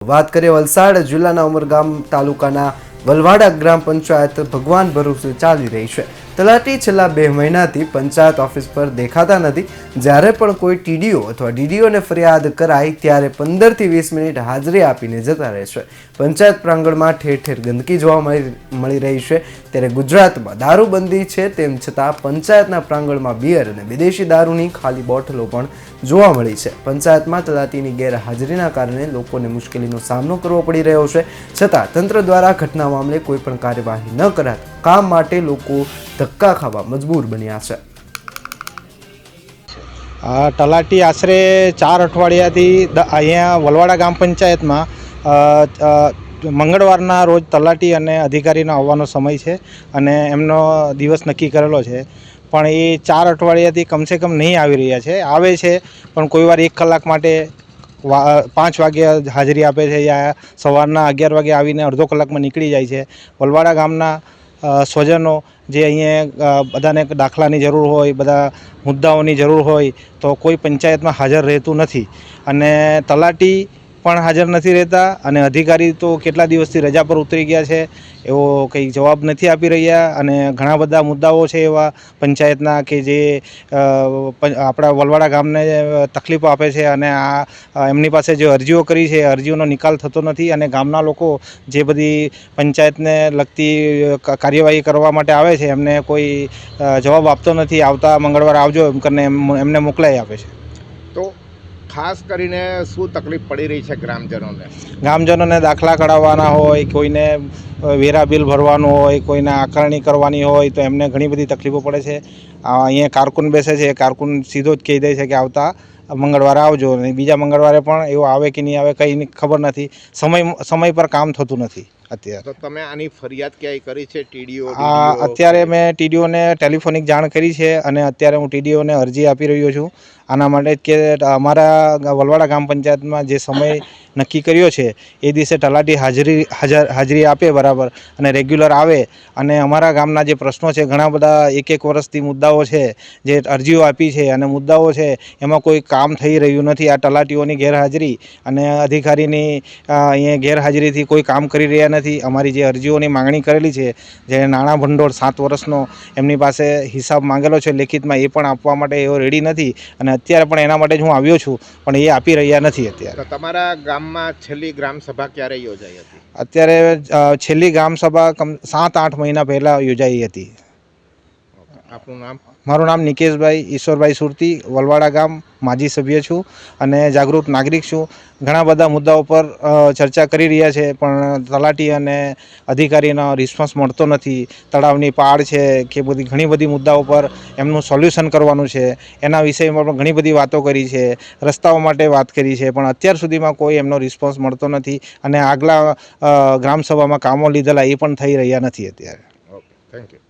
વાત કરીએ વલસાડ જિલ્લાના ઉમરગામ તાલુકાના વલવાડા ગ્રામ પંચાયત ભગવાન ભરોસે ચાલી રહી છે। તલાટી છેલ્લા 2 મહિનાથી પંચાયત ઓફિસ પર દેખાતા નથી। જ્યારે પણ કોઈ ટીડીઓ અથવા ડીડીઓને ફરિયાદ કરાય ત્યારે 15 થી 20 મિનિટ હાજરી આપીને જતા રહે છે। પંચાયત પ્રાંગણમાં ઠેર ઠેર ગંદકી જોવા મળી રહી છે। ત્યારે ગુજરાતમાં દારૂબંધી છે તેમ છતાં પંચાયતના પ્રાંગણમાં બિયર અને વિદેશી દારૂની ખાલી બોટલો પણ જોવા મળી છે। પંચાયતમાં તલાટીની ગેરહાજરીના કારણે લોકોને મુશ્કેલીનો સામનો કરવો પડી રહ્યો છે। છતાં તંત્ર દ્વારા ઘટના મામલે કોઈ પણ કાર્યવાહી ન કરાતા કામ માટે લોકો ધક્કા ખાવા મજબૂર બન્યા છે। તલાટી આશરે 4 અઠવાડિયાથી અહીંયા વલવાડા ગ્રામ પંચાયતમાં મંગળવારના રોજ તલાટી અને અધિકારીનો આવવાનો સમય છે અને એમનો દિવસ નક્કી કરેલો છે, પણ એ 4 અઠવાડિયાથી કમસે કમ નહીં આવી રહ્યા છે। આવે છે પણ કોઈ વાર 1 કલાક માટે 5 વાગે હાજરી આપે છે યા સવારના 11 વાગે આવીને અડધો કલાકમાં નીકળી જાય છે। વલવાડા ગામના સ્વજનો જે અહીંયા બધાને દાખલાની જરૂર હોય, બધા મુદ્દાઓની જરૂર હોય તો કોઈ પંચાયતમાં હાજર રહેતું નથી અને તલાટી પણ હાજર નથી રહેતા અને અધિકારી તો કેટલા દિવસથી રજા પર ઉતરી ગયા છે, એવો કંઈ જવાબ નથી આપી રહ્યા અને ઘણા બધા મુદ્દાઓ છે એવા પંચાયતના કે જે આપણા વલવાડા ગામને તકલીફો આપે છે અને એમની પાસે જે અરજીઓ કરી છે અરજીઓનો નિકાલ થતો નથી અને ગામના લોકો જે બધી પંચાયતને લગતી કાર્યવાહી કરવા માટે આવે છે એમને કોઈ જવાબ આપતો નથી। આવતા મંગળવારે આવજો એમ કરીને એમને મોકલાઈ આપે છે। તો ખાસ કરીને શું તકલીફ પડી રહી છે ગ્રામજનોને દાખલા કઢાવવાના હોય, કોઈને વેરા બિલ ભરવાનું હોય, કોઈને આકારણી કરવાની હોય તો એમને ઘણી બધી તકલીફો પડે છે। અહીંયા કારકુન બેસે છે, કારકુન સીધો જ કહી દે છે કે આવતા મંગળવારે આવજો અને બીજા મંગળવારે પણ એવો આવે કે નહીં આવે કંઈ ખબર નથી। સમય પર કામ થતું નથી અત્યારે। તો તમે આની ફરિયાદ ક્યાંય કરી છે ટીડીઓ? અત્યારે મેં ટીડીઓને ટેલિફોનિક જાણ કરી છે અને અત્યારે હું ટીડીઓને અરજી આપી રહ્યો છું આના માટે કે અમારા વલવાડા ગ્રામ પંચાયતમાં જે સમય નક્કી કર્યો છે એ દિવસે તલાટી હાજરી આપે બરાબર અને રેગ્યુલર આવે અને અમારા ગામના જે પ્રશ્નો છે ઘણા બધા 1 વર્ષથી મુદ્દાઓ છે જે અરજીઓ આપી છે અને મુદ્દાઓ છે એમાં કોઈ કામ થઈ રહ્યું નથી। આ તલાટીઓની ગેરહાજરી અને અધિકારીની અહીંયા ગેરહાજરીથી કોઈ કામ કરી રહ્યા નથી। અમારી જે અરજીઓની માંગણી કરેલી છે, જે નાણાં ભંડોળ 7 વર્ષનો એમની પાસે હિસાબ માંગેલો છે લેખિતમાં, એ પણ આપવા માટે એઓ રેડી નથી અને અત્યારે પણ એના માટે જ હું આવ્યો છું પણ એ આપી રહ્યા નથી અત્યારે। તમારા ગામમાં છેલ્લી ગ્રામસભા ક્યારે યોજાઈ હતી? અત્યારે છેલ્લી ગ્રામસભા 7-8 મહિના પહેલાં યોજાઈ હતી। આપનું નામ? મારું નામ નિકેશભાઈ ઈશ્વરભાઈ સુરતી, વલવાડા ગામ માજી સભ્ય છું અને જાગૃત નાગરિક છું। ઘણા બધા મુદ્દાઓ પર ચર્ચા કરી રહ્યા છે પણ તલાટી અને અધિકારીનો રિસ્પોન્સ મળતો નથી। તળાવની પાળ છે કે ઘણી બધી મુદ્દાઓ પર એમનું સોલ્યુશન કરવાનું છે, એના વિષયમાં પણ ઘણી બધી વાતો કરી છે, રસ્તાઓ માટે વાત કરી છે પણ અત્યાર સુધીમાં કોઈ એમનો રિસ્પોન્સ મળતો નથી અને આગલા ગ્રામસભામાં કામો લીધેલા એ પણ થઈ રહ્યા નથી અત્યારે। Okay, thank you.